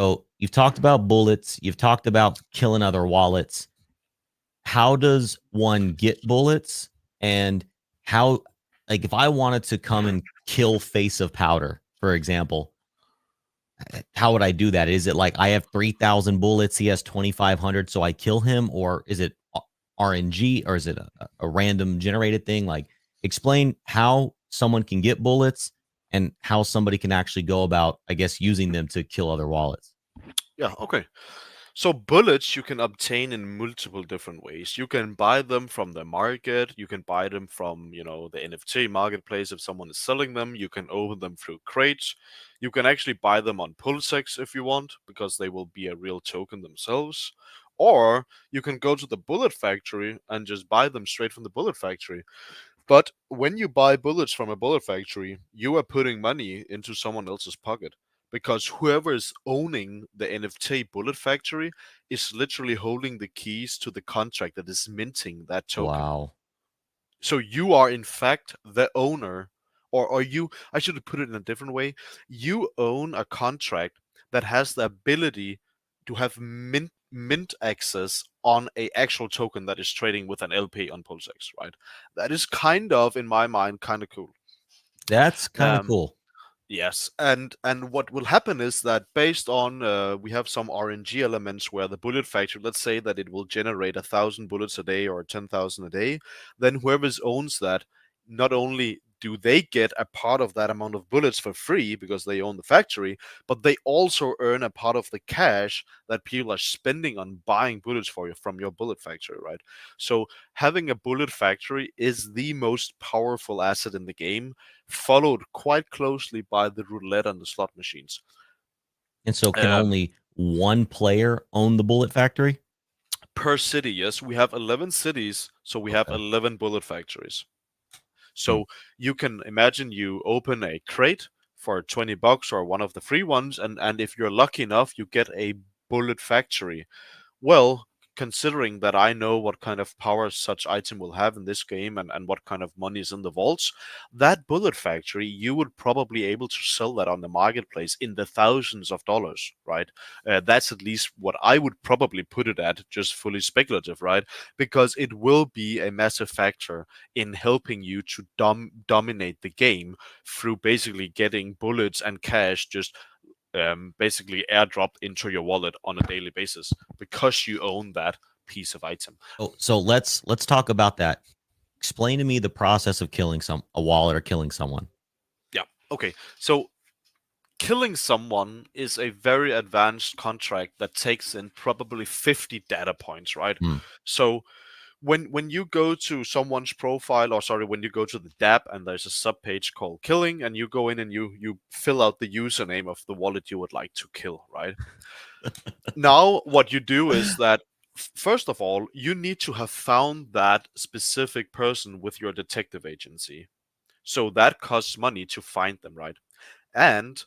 So you've talked about bullets. You've talked about killing other wallets. How does one get bullets? And how, like, if I wanted to come and kill Face of Powder, for example, how would I do that? Is it like I have 3,000 bullets, he has 2,500, so I kill him? Or is it RNG, or is it a random generated thing? Like, explain how someone can get bullets and how somebody can actually go about, I guess, using them to kill other wallets. Yeah, okay. So bullets you can obtain in multiple different ways. You can buy them from the market, you can buy them from, the NFT marketplace if someone is selling them, you can open them through crates. You can actually buy them on PUSDx if you want, because they will be a real token themselves. Or you can go to the bullet factory and just buy them straight from the bullet factory. But when you buy bullets from a bullet factory, you are putting money into someone else's pocket, because whoever is owning the NFT bullet factory is literally holding the keys to the contract that is minting that token. Wow. So you are in fact the owner, or you, I should put it in a different way. You own a contract that has the ability to have mint access on a actual token that is trading with an LP on PulseX, right? That is kind of, in my mind, kind of cool. That's kind of Um, cool. Yes, and what will happen is that based on we have some RNG elements where the bullet factory, let's say that it will generate 1,000 bullets a day or 10,000 a day, then whoever owns that, not only do they get a part of that amount of bullets for free because they own the factory, but they also earn a part of the cash that people are spending on buying bullets for you from your bullet factory, right? So having a bullet factory is the most powerful asset in the game, followed quite closely by the roulette and the slot machines. And so can Um, only one player own the bullet factory? per city, yes, we have 11 cities, so we have Okay. 11 bullet factories. Hmm. So you can imagine you open a crate for $20 or one of the free ones, and if you're lucky enough, you get a bullet factory. Well, considering that I know what kind of power such item will have in this game, and what kind of money is in the vaults, that bullet factory, you would probably able to sell that on the marketplace in the thousands of dollars, right? That's at least what I would probably put it at, just fully speculative, right? Because it will be a massive factor in helping you to dominate the game through basically getting bullets and cash just basically airdropped into your wallet on a daily basis because you own that piece of item. Oh, so let's talk about that. Explain to me the process of killing a wallet or killing someone. Yeah. Okay. So killing someone is a very advanced contract that takes in probably 50 data points, right? Hmm. So when you go to someone's profile, or sorry, when you go to the dApp and there's a sub page called killing, and you go in and you fill out the username of the wallet you would like to kill, right? Now what you do is that, first of all, you need to have found that specific person with your detective agency. So that costs money to find them, right? And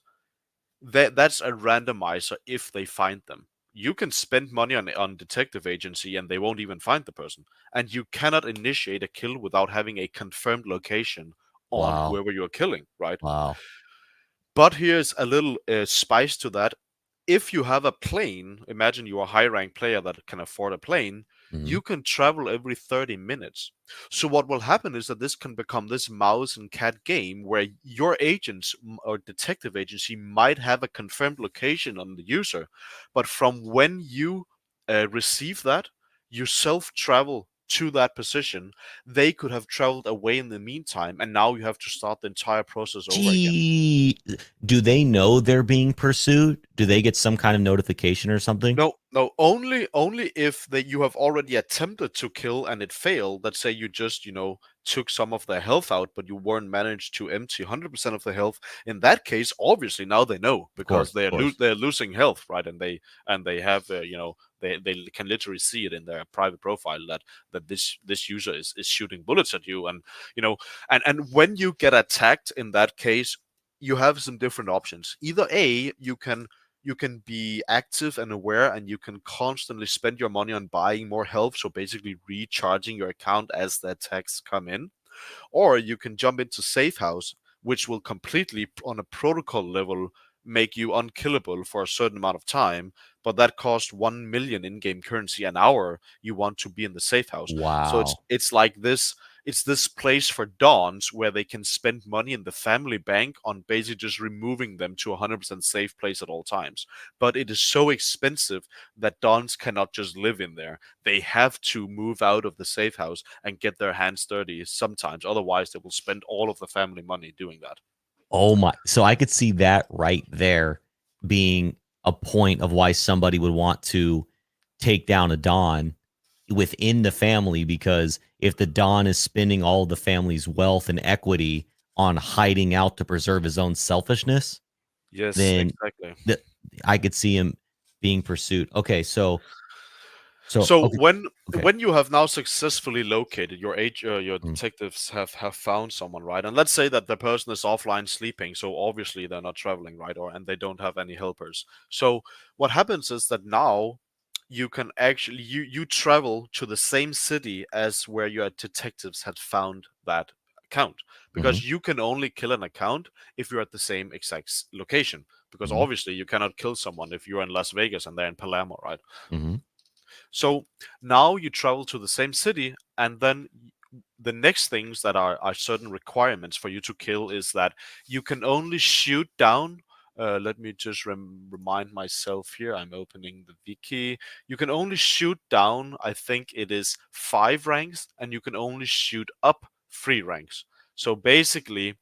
that's a randomizer if they find them. You can spend money on detective agency and they won't even find the person. And you cannot initiate a kill without having a confirmed location on Wow. whoever you're killing, right? Wow. But here's a little spice to that. If you have a plane, imagine you're a high ranked player that can afford a plane, Hmm. you can travel every 30 minutes. So, what will happen is that this can become this mouse and cat game where your agents or detective agency might have a confirmed location on the user, but from when you receive that, you self travel to that position. They could have traveled away in the meantime, and now you have to start the entire process over again. Gee, do they know they're being pursued? Do they get some kind of notification or something? No, no, only if that you have already attempted to kill and it failed. Let's say you just, took some of their health out, but you weren't managed to empty 100% of the health. In that case, obviously now they know, Of because course, of course. they're losing health, right? And they have, they can literally see it in their private profile that this user is shooting bullets at you, and and when you get attacked in that case, you have some different options. Either A, you can be active and aware, and you can constantly spend your money on buying more health, so basically recharging your account as the attacks come in. Or you can jump into safe house, which will completely, on a protocol level, make you unkillable for a certain amount of time, but that costs 1 million in-game currency an hour you want to be in the safe house. So Wow. it's like this. It's this place for dons where they can spend money in the family bank on basically just removing them to a 100% safe place at all times. But it is so expensive that dons cannot just live in there. They have to move out of the safe house and get their hands dirty sometimes. Otherwise, they will spend all of the family money doing that. Oh my. So I could see that right there being a point of why somebody would want to take down a Don within the family, because if the Don is spending all of the family's wealth and equity on hiding out to preserve his own selfishness, Yes, then exactly. I could see him being pursued. Okay, so So okay, okay. when you have now successfully located your Mm, detectives have found someone, right? And let's say that the person is offline sleeping, so obviously they're not traveling, right? Or and they don't have any helpers. So what happens is that now you can actually you travel to the same city as where your detectives had found that account, mhm, because you can only kill an account if you're at the same exact location, because mhm, obviously you cannot kill someone if you're in Las Vegas and they're in Palermo, right? mhm. So now you travel to the same city, and then the next things that are certain requirements for you to kill is that you can only shoot down. Let me just remind myself here. I'm opening the wiki. You can only shoot down, I think it is 5 ranks, and you can only shoot up 3 ranks. So basically,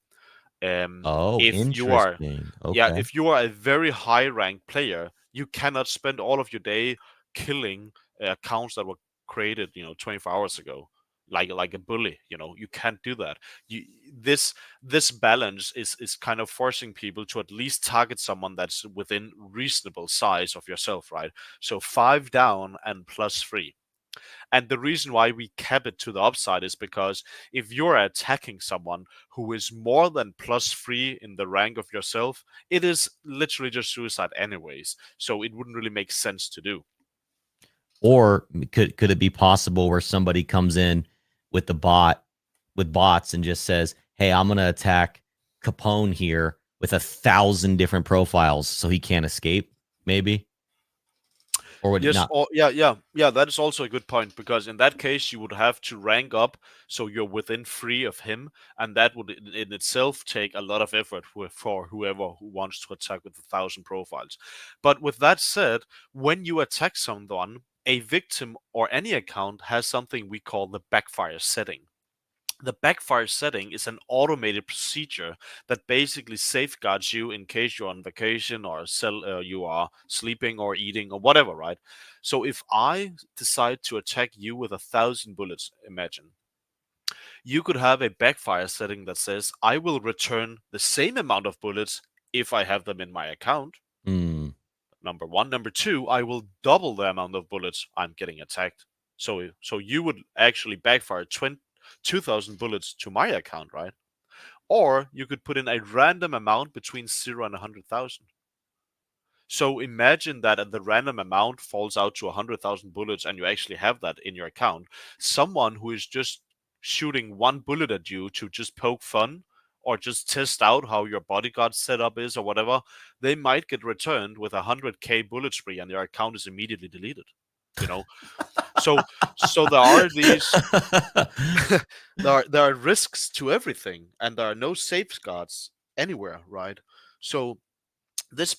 Oh, if you are, interesting. yeah, Okay. if you are a very high ranked player, you cannot spend all of your day killing accounts that were created 24 hours ago, like a bully. You can't do that. you this this balance is kind of forcing people to at least target someone that's within reasonable size of yourself, right? So 5 down and +3. And the reason why we cap it to the upside is because if you're attacking someone who is more than +3 in the rank of yourself, it is literally just suicide anyways. So it wouldn't really make sense to do. Or could it be possible where somebody comes in with the bot with bots and just says, "Hey, I'm gonna attack Capone here with 1,000 different profiles, so he can't escape." Maybe, or would it Yes, not? yeah. That is also a good point, because in that case you would have to rank up so you're within 3 of him, and that would in itself take a lot of effort for whoever who wants to attack with 1,000 profiles. But with that said, when you attack someone, a victim or any account has something we call the backfire setting. The backfire setting is an automated procedure that basically safeguards you in case you're on vacation or you are sleeping or eating or whatever, right? So if I decide to attack you with 1,000 bullets, imagine you could have a backfire setting that says I will return the same amount of bullets if I have them in my account. Mm, Number one. Number two, I will double the amount of bullets I'm getting attacked. So you would actually backfire 2,000 bullets to my account, right? Or you could put in a random amount between 0 and 100,000. So imagine that the random amount falls out to 100,000 bullets and you actually have that in your account. Someone who is just shooting 1 bullet at you to just poke fun or just test out how your bodyguard setup is or whatever, they might get returned with 100k bullet spree and their account is immediately deleted. You know, so there are these there are risks to everything, and there are no safeguards anywhere, right? So this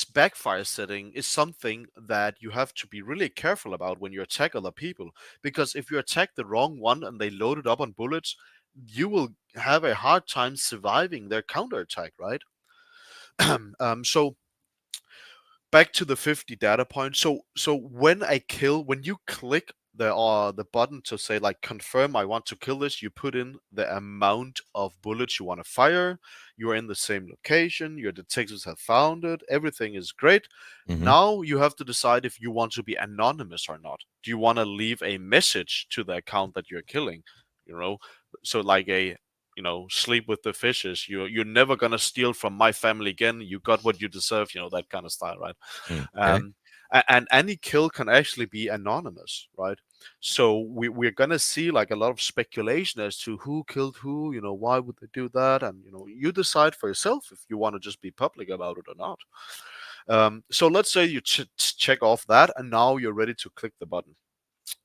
backfire setting is something that you have to be really careful about when you attack other people, because if you attack the wrong one and they load it up on bullets, you will have a hard time surviving their counterattack, right? So back to the 50 data points. So when you click the button to say like confirm I want to kill this, you put in the amount of bullets you want to fire. You are in the same location. Your detectives have found it. Everything is great. mhm. Now you have to decide if you want to be anonymous or not. Do you want to leave a message to the account that you're killing? You know, so like a sleep with the fishes. You're never gonna steal from my family again. You got what you deserve. That kind of style, right? Mm, okay. And any kill can actually be anonymous, right? So we're gonna see like a lot of speculation as to who killed who, why would they do that, and you decide for yourself if you want to just be public about it or not. So let's say you check off that, and now you're ready to click the button.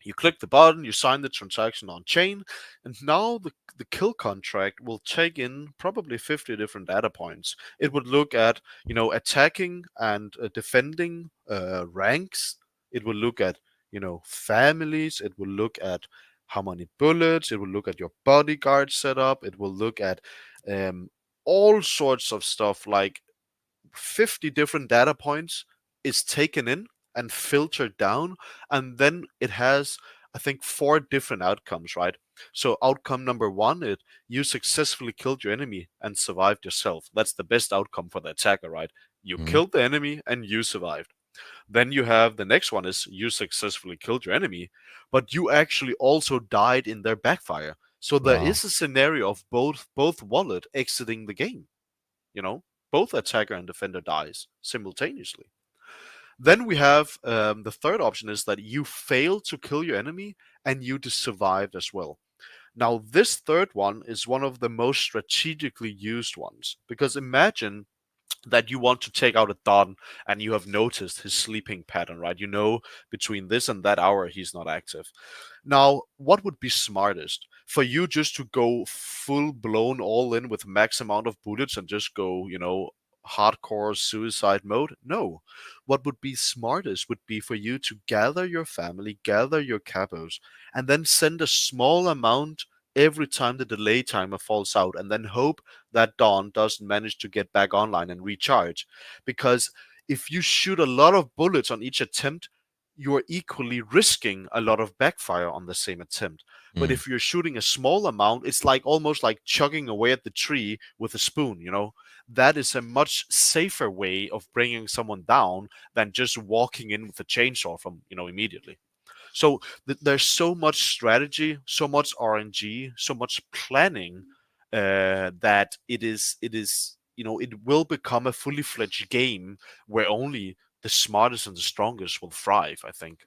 You click the button, you sign the transaction on chain, and now the kill contract will take in probably 50 different data points. It would look at, attacking and defending ranks. It will look at, families. It will look at how many bullets. It will look at your bodyguard setup. It will look at um, all sorts of stuff, like 50 different data points is taken in and filtered down, and then it has, I think, 4 different outcomes, right? So outcome number one is you successfully killed your enemy and survived yourself. That's the best outcome for the attacker, right? You Mhm. killed the enemy and you survived. Then you have the next one is you successfully killed your enemy, but you actually also died in their backfire. So there Wow. is a scenario of both wallet exiting the game. You know, both attacker and defender dies simultaneously. Then we have the third option is that you fail to kill your enemy and you just survived as well. Now, this third one is one of the most strategically used ones, because imagine that you want to take out a Don and you have noticed his sleeping pattern, right? You know, between this and that hour, he's not active. Now, what would be smartest? For you just to go full blown all in with max amount of bullets and just go, hardcore suicide mode? No. What would be smartest would be for you to gather your family, gather your capos, and then send a small amount every time the delay timer falls out, and then hope that Dawn doesn't manage to get back online and recharge. Because if you shoot a lot of bullets on each attempt, you're equally risking a lot of backfire on the same attempt. But Mm. if you're shooting a small amount, it's like almost like chugging away at the tree with a spoon, That is a much safer way of bringing someone down than just walking in with a chainsaw from, immediately. So there's so much strategy, so much RNG, so much planning that it is it will become a fully fledged game where only the smartest and the strongest will thrive, I think.